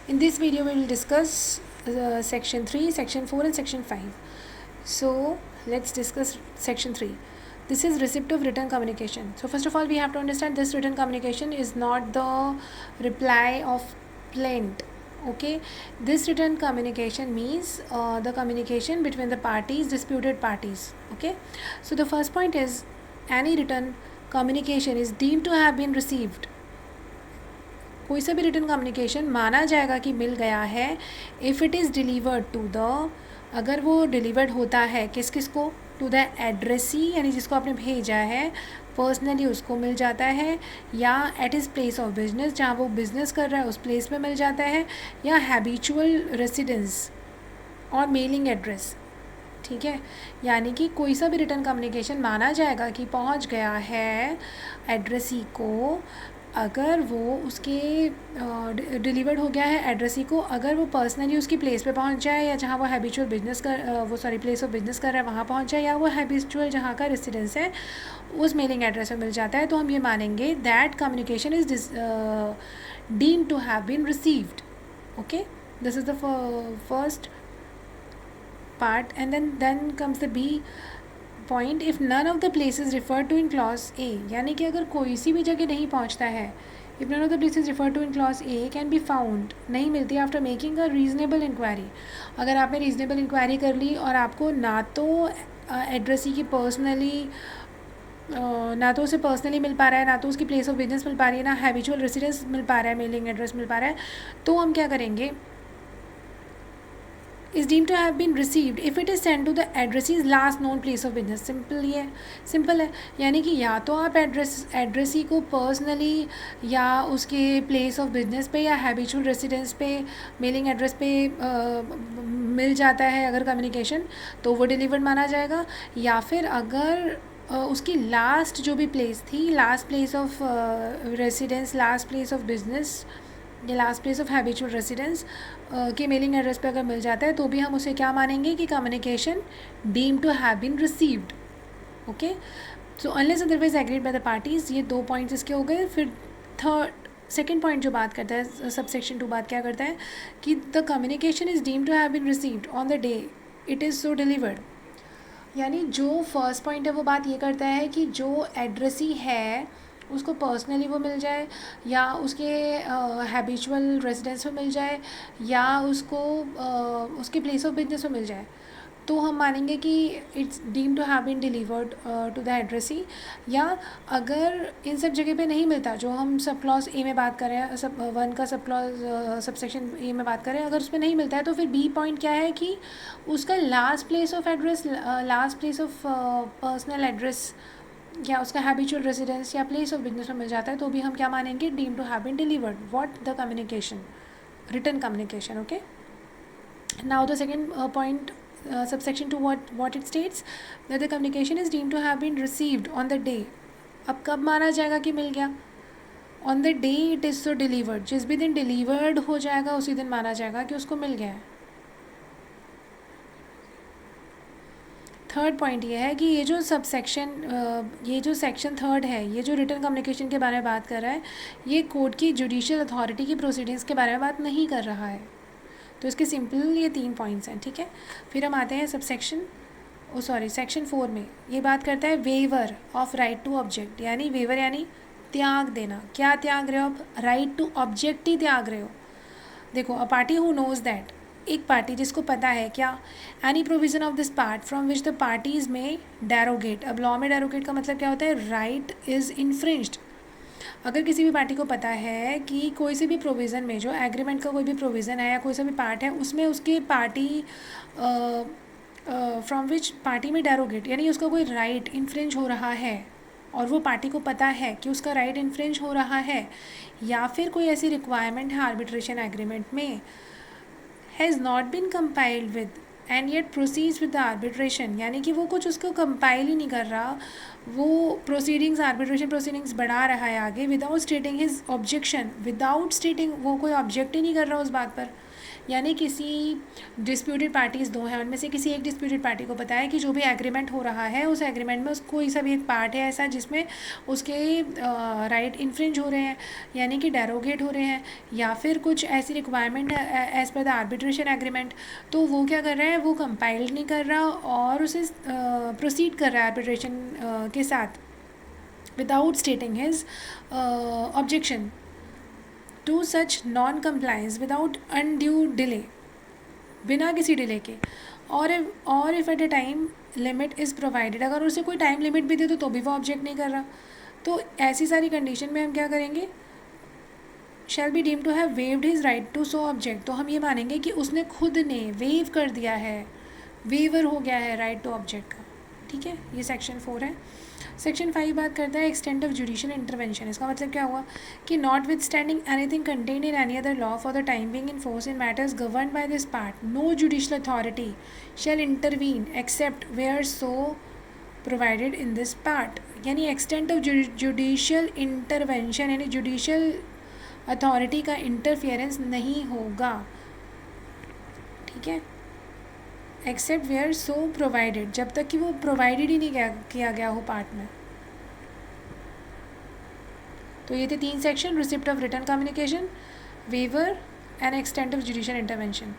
In this video, we will discuss section 3, section 4 and section 5. So, let's discuss section 3. This is receipt of written communication. So, first of all, we have to understand this written communication is not the reply of plaint. Okay, this written communication means the communication between the parties, disputed parties. Okay, so the first point is any written communication is deemed to have been received. कोई सा भी written communication माना जाएगा कि मिल गया है if it is delivered to the, अगर वो डिलीवर्ड होता है किस किस को, टू द एड्रेसी यानी जिसको आपने भेजा है पर्सनली उसको मिल जाता है, या at his place of business जहाँ वो बिज़नेस कर रहा है उस प्लेस पे मिल जाता है, या हैबिचुअल रेसिडेंस और मेलिंग एड्रेस. ठीक है, यानी कि कोई सा भी रिटर्न कम्युनिकेशन माना जाएगा कि पहुंच गया है एड्रेसी को अगर वो उसके डिलीवर्ड हो गया है एड्रेसी को अगर वो पर्सनली उसकी प्लेस पे पहुंच जाए, या जहाँ वो हैबिचुअल बिजनेस कर प्लेस ऑफ बिजनेस कर रहा है वहाँ पहुंच जाए, या वो हैबिचुअल जहाँ का रेसिडेंस है उस मेलिंग एड्रेस पे मिल जाता है, तो हम ये मानेंगे that communication is deemed to have been received. Okay, this is the first part. And then comes the B point, if none of the places referred to in clause A, यानी कि अगर कोई सी भी जगह नहीं पहुंचता है, if none of the places referred to in clause A can be found, नहीं मिलती after making a reasonable inquiry. अगर आपने reasonable inquiry कर ली और आपको ना तो एड्रेसी की पर्सनली ना तो उसे पर्सनली मिल पा रहा है, ना तो उसकी प्लेस ऑफ बिजनेस मिल पा रही है, ना हैबिचुअल रेसिडेंस मिल पा रहा है, मेलिंग एड्रेस मिल पा रहा है, तो हम क्या करेंगे, is deemed to have been received if it is sent to the addressee's last known place of business. Simple ये सिंपल है, यानी कि या तो आप एड्रेसी को पर्सनली या उसके प्लेस ऑफ बिजनेस पे या हैबिचुअल रेसिडेंस पे मेलिंग एड्रेस पे मिल जाता है अगर कम्युनिकेशन, तो वो डिलीवर्ड माना जाएगा, या फिर अगर उसकी लास्ट जो भी प्लेस थी, last place of residence, last place of business या last place of habitual residence के मेलिंग एड्रेस पे अगर मिल जाता है तो भी हम उसे क्या मानेंगे कि communication deem to have been received. Okay, so unless otherwise agreed by the parties. ये दो पॉइंट्स इसके हो गए. फिर सेकेंड पॉइंट जो बात करता है सब सेक्शन 2 बात क्या करता है कि the communication is deem to have been received on the day it is so delivered. यानी जो फर्स्ट पॉइंट है वो बात ये करता है कि जो एड्रेसी है उसको पर्सनली वो मिल जाए, या उसके हैबिचुअल रेजिडेंस में मिल जाए, या उसको उसके प्लेस ऑफ बिजनेस में मिल जाए, तो हम मानेंगे कि it's deem to have been delivered to the addressee. या अगर इन सब जगह पे नहीं मिलता जो हम सब क्लॉज ए में बात कर रहे हैं, सब 1 का sub clause sub section A में बात कर रहे हैं, अगर उसमें नहीं मिलता है तो फिर बी पॉइंट क्या है कि उसका last place of address, last place of personal address या उसका हैबिचुअल रेसिडेंस या प्लेस ऑफ बिजनेस में मिल जाता है, तो भी हम क्या मानेंगे, deem to have been delivered what the communication, written communication. Okay, now the second point subsection 2 what it states that the communication is deemed to have been received on the day. अब कब माना जाएगा कि मिल गया, on the day it is so delivered, जिस भी दिन डिलीवर्ड हो जाएगा उसी दिन माना जाएगा कि उसको मिल गया है. थर्ड पॉइंट ये है कि ये जो सब सेक्शन ये जो सेक्शन 3 है, ये जो रिटन कम्युनिकेशन के बारे में बात कर रहा है, ये कोर्ट की जुडिशियल अथॉरिटी की प्रोसीडिंग्स के बारे में बात नहीं कर रहा है. तो इसके सिंपल ये 3 पॉइंट्स हैं. ठीक है, फिर हम आते हैं सब सेक्शन सेक्शन 4 में. ये बात करता है waiver of right to object. यानी वेवर यानी त्याग देना. क्या त्याग रहे हो आप, राइट टू ऑब्जेक्ट ही त्याग रहे हो. देखो, a party who knows that, एक पार्टी जिसको पता है क्या, any provision of this part from which the parties may derogate. अब लॉ में डेरोगेट का मतलब क्या होता है, राइट इज़ इन्फ्रिंज्ड. अगर किसी भी पार्टी को पता है कि कोई से भी प्रोविज़न में, जो एग्रीमेंट का कोई भी प्रोविज़न है या कोई सा भी पार्ट है, उसमें उसके पार्टी फ्रॉम विच पार्टी में डेरोगेट यानी उसका कोई राइट इन्फ्रिंज हो रहा है, और वो पार्टी को पता है कि उसका राइट इन्फ्रिंज हो रहा है, या फिर कोई ऐसी रिक्वायरमेंट है आर्बिट्रेशन एग्रीमेंट में, has not been complied with and yet proceeds with the arbitration, यानी कि वो कुछ उसको कंपाइल ही नहीं कर रहा, वो प्रोसीडिंग्स आर्बिट्रेशन प्रोसीडिंग्स बढ़ा रहा है आगे without stating his objection, without स्टेटिंग, वो कोई ऑब्जेक्ट ही नहीं कर रहा उस बात पर। यानी किसी डिस्प्यूटेड पार्टीज़ दो हैं, उनमें से किसी एक डिस्प्यूटेड पार्टी को पता है कि जो भी एग्रीमेंट हो रहा है उस एग्रीमेंट में उसको कोई सा भी एक पार्ट है ऐसा जिसमें उसके राइट इन्फ्रिंज हो रहे हैं, यानी कि डेरोगेट हो रहे हैं, या फिर कुछ ऐसी रिक्वायरमेंट है as per the arbitration agreement, तो वो क्या कर रहा है, वो कंपाइल नहीं कर रहा और उसे प्रोसीड कर रहा है आर्बिट्रेशन के साथ without stating his objection to such non compliance without undue delay, बिना किसी डिले के, और if at a time limit is provided, अगर उसे कोई टाइम लिमिट भी दे तो भी वो ऑब्जेक्ट नहीं कर रहा, तो ऐसी सारी कंडीशन में हम क्या करेंगे, shall be deem to have waived his right to so object, तो हम ये मानेंगे कि उसने खुद ने वेव कर दिया है, वेवर हो गया है राइट टू ऑब्जेक्ट का। ठीक है, ये सेक्शन 4 है। सेक्शन 5 बात करता है एक्सटेंट ऑफ जुडिशियल इंटरवेंशन। इसका मतलब क्या हुआ कि notwithstanding anything contained in any other law for the time being in force in matters govern by this part, no judicial authority shall intervene except where so provided in this part, यानी extent of judicial intervention, यानी judicial authority का interference नहीं होगा। ठीक है, accept where so provided, जब तक कि वो प्रोवाइडेड ही नहीं किया गया हो पार्ट में। तो ये थे 3 section, receipt of written communication, waiver and extent of judicial intervention.